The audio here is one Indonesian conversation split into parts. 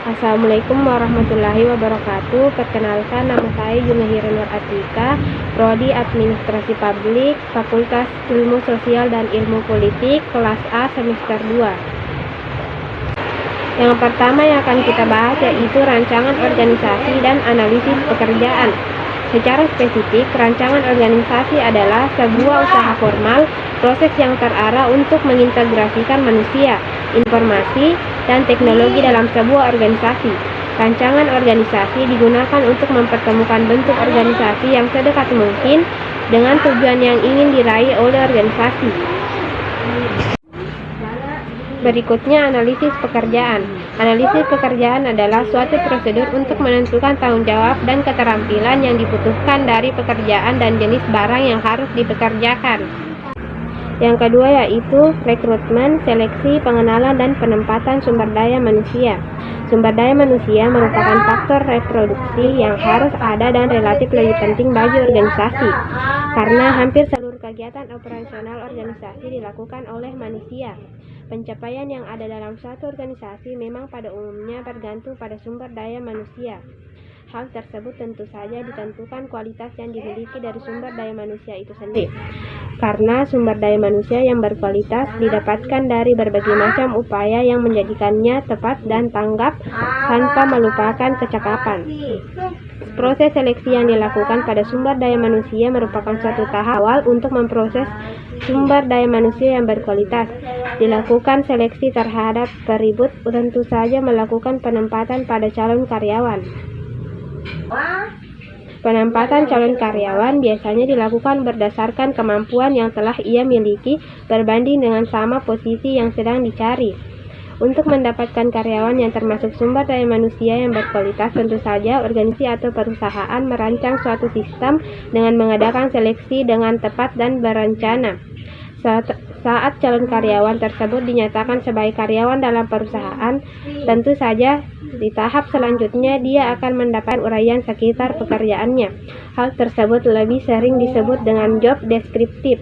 Assalamualaikum warahmatullahi wabarakatuh. Perkenalkan, nama saya Junahira Nur Atika, Prodi Administrasi Publik, Fakultas Ilmu Sosial dan Ilmu Politik, kelas A semester 2. Yang pertama yang akan kita bahas yaitu rancangan organisasi dan analisis pekerjaan. Secara spesifik, rancangan organisasi adalah sebuah usaha formal, proses yang terarah untuk mengintegrasikan manusia, informasi, dan teknologi dalam sebuah organisasi. Rancangan organisasi digunakan untuk mempertemukan bentuk organisasi yang sedekat mungkin dengan tujuan yang ingin diraih oleh organisasi. Berikutnya, analisis pekerjaan. Analisis pekerjaan adalah suatu prosedur untuk menentukan tanggung jawab dan keterampilan yang dibutuhkan dari pekerjaan dan jenis barang yang harus dipekerjakan. Yang kedua yaitu rekrutmen, seleksi, pengenalan, dan penempatan sumber daya manusia. Sumber daya manusia merupakan faktor reproduksi yang harus ada dan relatif lebih penting bagi organisasi, karena hampir seluruh kegiatan operasional organisasi dilakukan oleh manusia. Pencapaian yang ada dalam suatu organisasi memang pada umumnya bergantung pada sumber daya manusia. Hal tersebut tentu saja ditentukan kualitas yang dimiliki dari sumber daya manusia itu sendiri. Karena sumber daya manusia yang berkualitas didapatkan dari berbagai macam upaya yang menjadikannya tepat dan tanggap tanpa melupakan kecakapan. Proses seleksi yang dilakukan pada sumber daya manusia merupakan suatu tahap awal untuk memproses sumber daya manusia yang berkualitas. Dilakukan seleksi terhadap beribut, tentu saja melakukan penempatan pada calon karyawan. Penempatan calon karyawan biasanya dilakukan berdasarkan kemampuan yang telah ia miliki berbanding dengan sama posisi yang sedang dicari. Untuk mendapatkan karyawan yang termasuk sumber daya manusia yang berkualitas, tentu saja organisasi atau perusahaan merancang suatu sistem dengan mengadakan seleksi dengan tepat dan berencana. Saat calon karyawan tersebut dinyatakan sebagai karyawan dalam perusahaan, tentu saja di tahap selanjutnya dia akan mendapatkan uraian sekitar pekerjaannya. Hal tersebut lebih sering disebut dengan job deskriptif.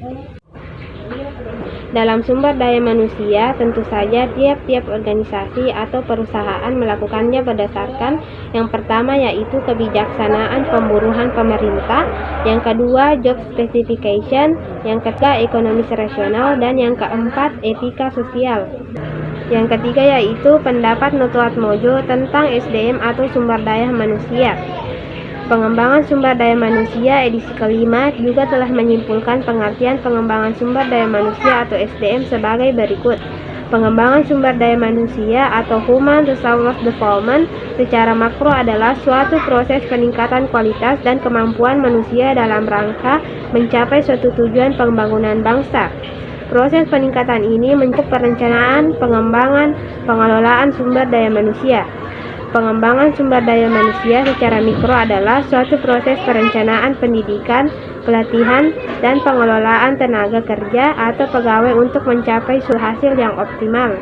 Dalam sumber daya manusia, tentu saja tiap-tiap organisasi atau perusahaan melakukannya berdasarkan yang pertama yaitu kebijaksanaan pemburuan pemerintah, yang kedua job specification, yang ketiga ekonomis rasional, dan yang keempat etika sosial. Yang ketiga yaitu pendapat Nutuatmojo tentang SDM atau sumber daya manusia. Pengembangan sumber daya manusia edisi kelima juga telah menyimpulkan pengertian pengembangan sumber daya manusia atau SDM sebagai berikut. Pengembangan sumber daya manusia atau Human Resource Development secara makro adalah suatu proses peningkatan kualitas dan kemampuan manusia dalam rangka mencapai suatu tujuan pembangunan bangsa. Proses peningkatan ini mencakup perencanaan, pengembangan, pengelolaan sumber daya manusia. Pengembangan sumber daya manusia secara mikro adalah suatu proses perencanaan pendidikan, pelatihan, dan pengelolaan tenaga kerja atau pegawai untuk mencapai suatu hasil yang optimal.